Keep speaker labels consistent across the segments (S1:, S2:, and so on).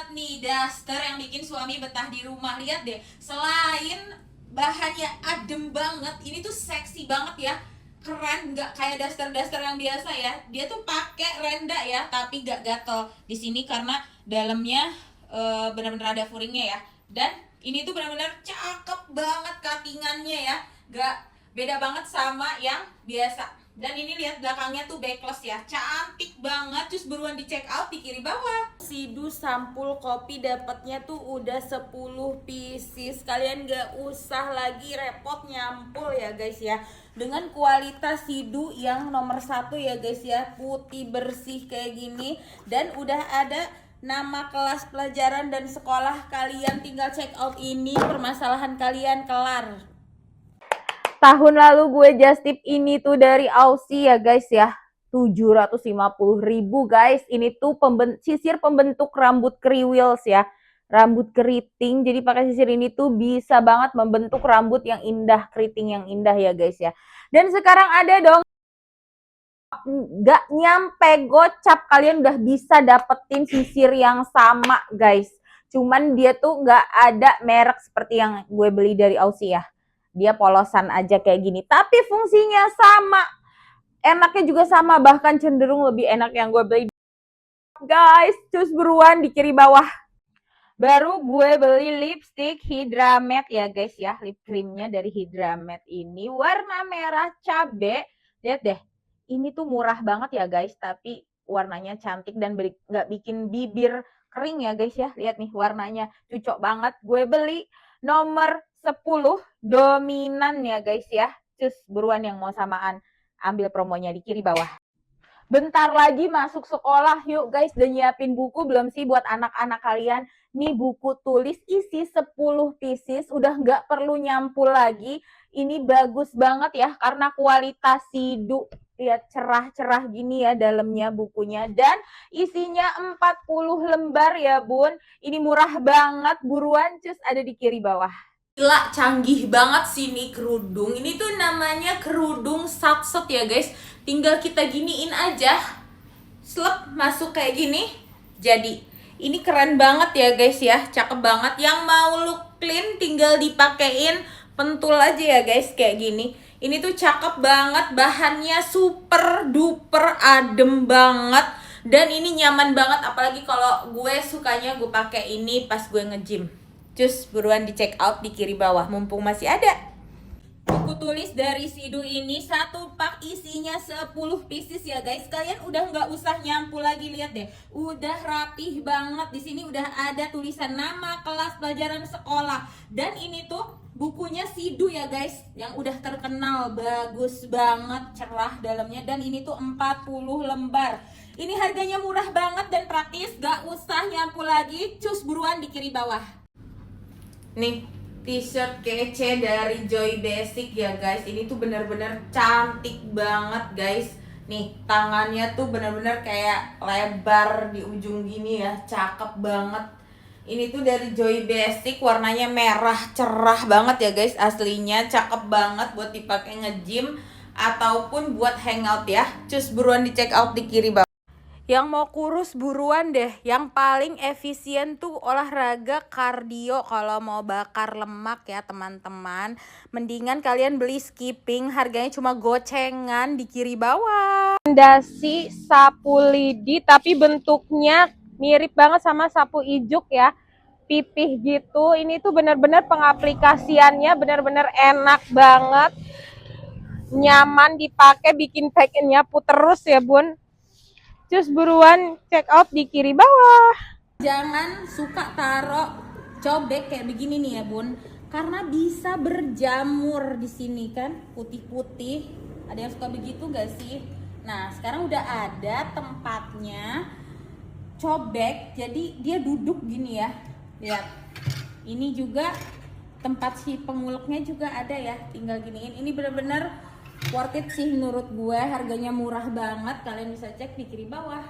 S1: banget nih daster yang bikin suami betah di rumah. Lihat deh, selain bahannya adem banget, ini tuh seksi banget ya, keren, nggak kayak daster-daster yang biasa ya. Dia tuh pakai renda ya, tapi nggak gatel di sini karena dalamnya benar-benar ada furingnya ya. Dan ini tuh benar-benar cakep banget cuttingannya ya, nggak beda banget sama yang biasa. Dan ini lihat belakangnya tuh backless ya, cantik banget. Terus buruan di check out di kiri bawah. Sidu sampul kopi dapatnya tuh udah 10 pieces. Kalian gak usah lagi repot nyampul ya guys ya. Dengan kualitas sidu yang nomor 1 ya guys ya, putih bersih kayak gini. Dan udah ada nama kelas pelajaran dan sekolah kalian, tinggal check out ini, permasalahan kalian kelar.
S2: Tahun lalu gue just tip ini tuh dari Aussie ya guys ya. 750.000 guys. Ini tuh sisir pembentuk rambut kriwils ya. Rambut keriting. Jadi pakai sisir ini tuh bisa banget membentuk rambut yang indah, keriting yang indah ya guys ya. Dan sekarang ada dong, nggak nyampe gocap kalian udah bisa dapetin sisir yang sama guys. Cuman dia tuh nggak ada merek seperti yang gue beli dari Aussie ya. Dia polosan aja kayak gini, tapi fungsinya sama, enaknya juga sama, bahkan cenderung lebih enak yang gue beli. Guys, cus buruan di kiri bawah. Baru gue beli lipstick Hydra Matte ya guys ya, lip creamnya dari Hydra Matte ini warna merah cabe. Lihat deh, ini tuh murah banget ya guys, tapi warnanya cantik dan nggak bikin bibir kering ya guys ya. Lihat nih warnanya cocok banget. Gue beli nomor 10 dominan ya guys ya. Cus buruan yang mau samaan, ambil promonya di kiri bawah. Bentar lagi masuk sekolah, yuk guys. Udah nyiapin buku belum sih buat anak-anak kalian? Nih buku tulis isi 10 pieces, udah nggak perlu nyampul lagi. Ini bagus banget ya, karena kualitas sidu. Lihat cerah-cerah gini ya dalamnya bukunya. Dan isinya 40 lembar ya bun. Ini murah banget, buruan cus, ada di kiri bawah.
S1: Gila, canggih banget sih nih kerudung. Ini tuh namanya kerudung satset ya guys. Tinggal kita giniin aja, slep, masuk kayak gini. Jadi ini keren banget ya guys ya, cakep banget. Yang mau look clean tinggal dipakein pentul aja ya guys kayak gini. Ini tuh cakep banget, bahannya super duper adem banget. Dan ini nyaman banget, apalagi kalau gue sukanya gue pakai ini pas gue nge-gym. Cus buruan di check out di kiri bawah, mumpung masih ada. Buku tulis dari Sidu ini satu pak isinya 10 pieces ya guys. Kalian udah nggak usah nyampul lagi, lihat deh. Udah rapih banget. Di sini udah ada tulisan nama kelas pelajaran sekolah. Dan ini tuh bukunya Sidu ya guys, yang udah terkenal, bagus banget, cerah dalamnya. Dan ini tuh 40 lembar. Ini harganya murah banget dan praktis, gak usah nyampul lagi. Cus buruan di kiri bawah. Nih t-shirt kece dari Joy Basic ya guys. Ini tuh bener-bener cantik banget guys. Nih tangannya tuh bener-bener kayak lebar di ujung gini ya, cakep banget. Ini tuh dari Joy Basic, warnanya merah cerah banget ya guys. Aslinya cakep banget buat dipakai nge-gym ataupun buat hangout ya. Cus buruan di check out di kiri bawah. Yang mau kurus buruan deh. Yang paling efisien tuh olahraga kardio kalau mau bakar lemak ya teman-teman. Mendingan kalian beli skipping, harganya cuma gocengan di kiri bawah.
S2: Rekomendasi sapu lidi tapi bentuknya mirip banget sama sapu ijuk ya. Pipih gitu. Ini tuh bener-bener pengaplikasiannya bener-bener enak banget. Nyaman dipakai, bikin pakainya terus ya bun. Cus buruan check out di kiri bawah.
S1: Jangan suka taruh cobek kayak begini nih ya bun, karena bisa berjamur di sini kan, putih-putih. Ada yang suka begitu gak sih? Nah sekarang udah ada tempatnya cobek, jadi dia duduk gini ya. Lihat, ini juga tempat si penguleknya juga ada ya, tinggal giniin. Ini bener-bener worth it sih menurut gue, harganya murah banget. Kalian bisa cek di kiri bawah.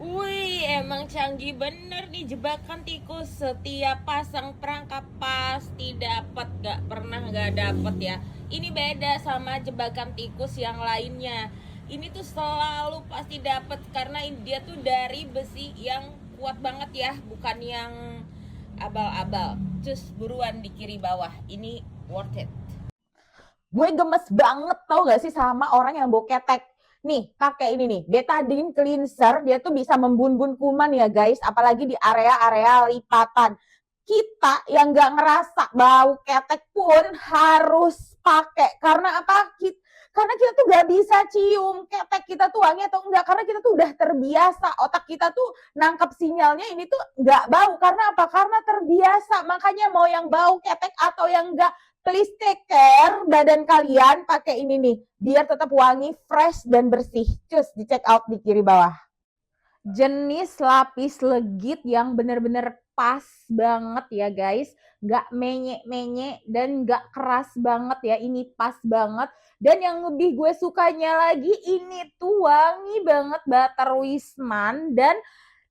S2: Wih, emang canggih bener nih jebakan tikus. Setiap pasang perangkap pasti dapat, gak pernah gak dapet ya. Ini beda sama jebakan tikus yang lainnya. Ini tuh selalu pasti dapat karena dia tuh dari besi yang
S1: kuat banget ya, bukan yang abal-abal. Cus buruan di kiri bawah, ini worth it.
S2: Gue gemes banget tau gak sih sama orang yang bawa ketek. Nih, pakai ini nih, betadine cleanser, dia tuh bisa membun-bun kuman ya guys, apalagi di area-area lipatan. Kita yang gak ngerasa bau ketek pun harus pakai. Karena apa? Karena kita tuh gak bisa cium ketek kita tuh wangi atau enggak. Karena kita tuh udah terbiasa. Otak kita tuh nangkep sinyalnya ini tuh gak bau. Karena apa? Karena terbiasa. Makanya mau yang bau ketek atau yang enggak, please take care badan kalian pakai ini nih biar tetap wangi, fresh dan bersih. Cus di check out di kiri bawah. Jenis lapis legit yang bener-bener pas banget ya guys, nggak menye-menye dan nggak keras banget ya, ini pas banget. Dan yang lebih gue sukanya lagi ini tuh wangi banget butter wisman dan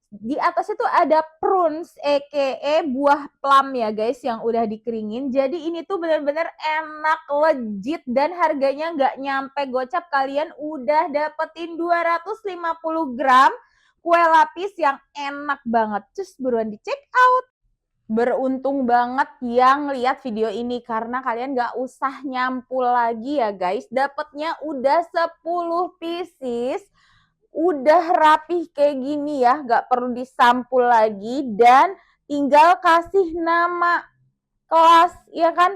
S2: di atasnya tuh ada prunes aka buah plum ya guys yang udah dikeringin. Jadi ini tuh bener-bener enak, legit dan harganya nggak nyampe gocap. Kalian udah dapetin 250 gram kue lapis yang enak banget. Cus buruan di check out. Beruntung banget yang lihat video ini karena kalian gak usah nyampul lagi ya guys. Dapatnya udah 10 pieces. Udah rapih kayak gini ya, gak perlu disampul lagi dan tinggal kasih nama kelas ya kan.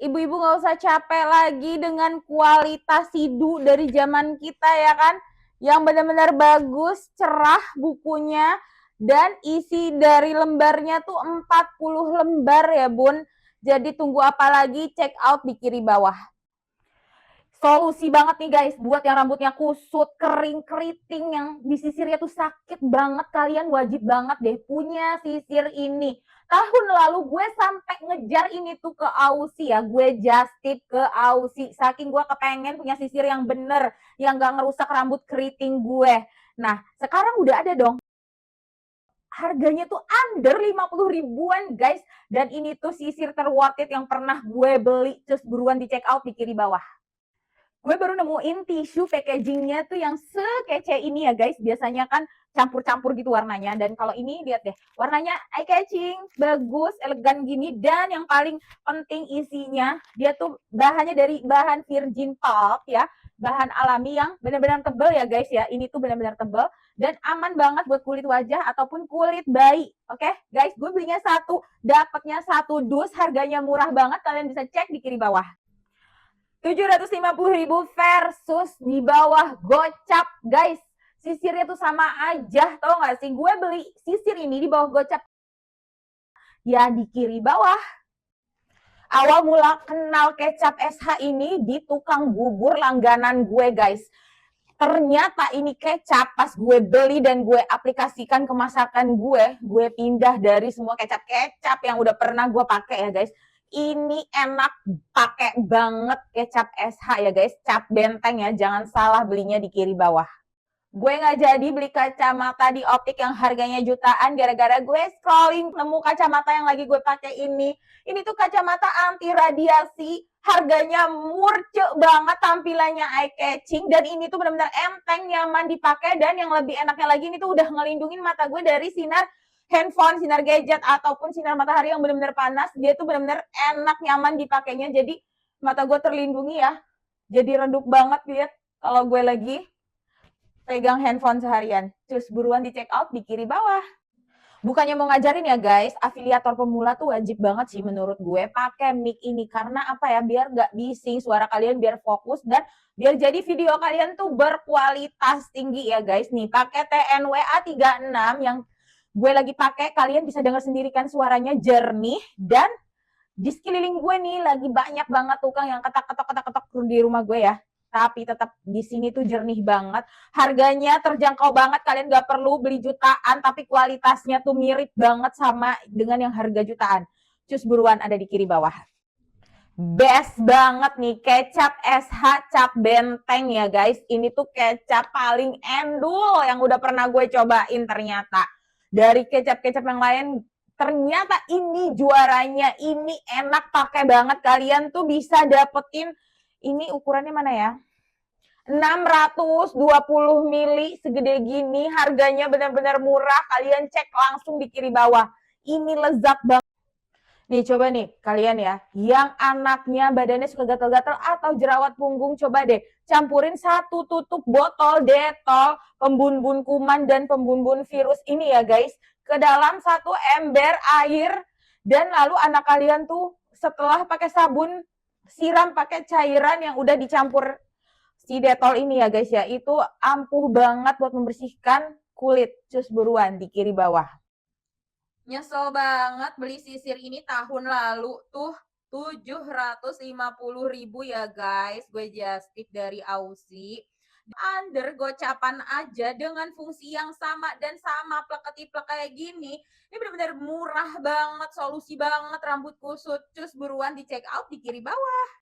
S2: Ibu-ibu gak usah capek lagi dengan kualitas sidu dari zaman kita ya kan, yang benar-benar bagus, cerah bukunya dan isi dari lembarnya tuh 40 lembar ya bun. Jadi tunggu apa lagi, check out di kiri bawah. Solusi banget nih guys buat yang rambutnya kusut, kering, keriting, yang disisirnya tuh sakit banget. Kalian wajib banget deh punya sisir ini. Tahun lalu gue sampai ngejar ini tuh ke Aussie ya. Gue just tip ke Aussie. Saking gue kepengen punya sisir yang bener, yang gak ngerusak rambut keriting gue. Nah, sekarang udah ada dong. Harganya tuh under 50 ribuan guys. Dan ini tuh sisir terworth it yang pernah gue beli. Terus buruan di check out di kiri bawah. Gue baru nemuin tisu packagingnya tuh yang sekece ini ya guys. Biasanya kan campur-campur gitu warnanya. Dan kalau ini lihat deh, warnanya eye catching, bagus, elegan gini. Dan yang paling penting isinya, dia tuh bahannya dari bahan virgin pulp ya. Bahan alami yang benar-benar tebal ya guys ya. Ini tuh benar-benar tebal dan aman banget buat kulit wajah ataupun kulit bayi. Oke guys, gue belinya satu, dapatnya satu dus, harganya murah banget. Kalian bisa cek di kiri bawah. 750.000 versus di bawah gocap guys. Sisirnya tuh sama aja, tau gak sih? Gue beli sisir ini di bawah gocap ya di kiri bawah. Awal mula kenal kecap SH ini di tukang bubur langganan gue guys. Ternyata ini kecap pas gue beli dan gue aplikasikan ke masakan gue pindah dari semua kecap-kecap yang udah pernah gue pakai ya guys. Ini enak, pakai banget kecap SH ya guys, cap benteng ya, jangan salah belinya di kiri bawah. Gue nggak jadi beli kacamata di optik yang harganya jutaan gara-gara gue scrolling nemu kacamata yang lagi gue pakai ini. Ini tuh kacamata anti radiasi, harganya murce banget, tampilannya eye catching dan ini tuh benar-benar enteng, nyaman dipakai dan yang lebih enaknya lagi ini tuh udah ngelindungin mata gue dari sinar handphone, sinar gadget ataupun sinar matahari yang benar-benar panas. Dia tuh benar-benar enak, nyaman dipakainya. Jadi mata gue terlindungi ya. Jadi redup banget lihat kalau gue lagi pegang handphone seharian. Terus buruan di check out di kiri bawah. Bukannya mau ngajarin ya guys, afiliator pemula tuh wajib banget sih menurut gue pakai mic ini. Karena apa ya, biar gak bising, suara kalian biar fokus dan biar jadi video kalian tuh berkualitas tinggi ya guys. Nih pakai TNWA 36 yang gue lagi pakai, kalian bisa dengar sendiri kan suaranya jernih. Dan di sekeliling gue nih lagi banyak banget tukang yang ketak-ketok di rumah gue ya, tapi tetap di sini tuh jernih banget. Harganya terjangkau banget, kalian gak perlu beli jutaan tapi kualitasnya tuh mirip banget sama dengan yang harga jutaan. Cus buruan ada di kiri bawah. Best banget nih kecap SH cap benteng ya guys. Ini tuh kecap paling endul yang udah pernah gue cobain ternyata. Dari kecap-kecap yang lain, ternyata ini juaranya. Ini enak, pakai banget. Kalian tuh bisa dapetin, ini ukurannya mana ya? 620 mili segede gini, harganya benar-benar murah. Kalian cek langsung di kiri bawah. Ini lezat banget. Nih coba nih kalian ya, yang anaknya badannya suka gatal-gatal atau jerawat punggung, coba deh campurin 1 tutup botol Detol pembumbun kuman dan pembumbun virus ini ya guys, ke dalam 1 ember air, dan lalu anak kalian tuh setelah pakai sabun, siram pakai cairan yang udah dicampur si Detol ini ya guys ya, itu ampuh banget buat membersihkan kulit. Cus buruan di kiri bawah.
S1: Nyesel banget beli sisir ini tahun lalu tuh 750.000 ya guys. Gue just tip dari Aussie. Under gocapan aja dengan fungsi yang sama dan sama plek-ketiplek kayak gini. Ini benar-benar murah banget, solusi banget rambut kusut. Cus buruan di check out di kiri bawah.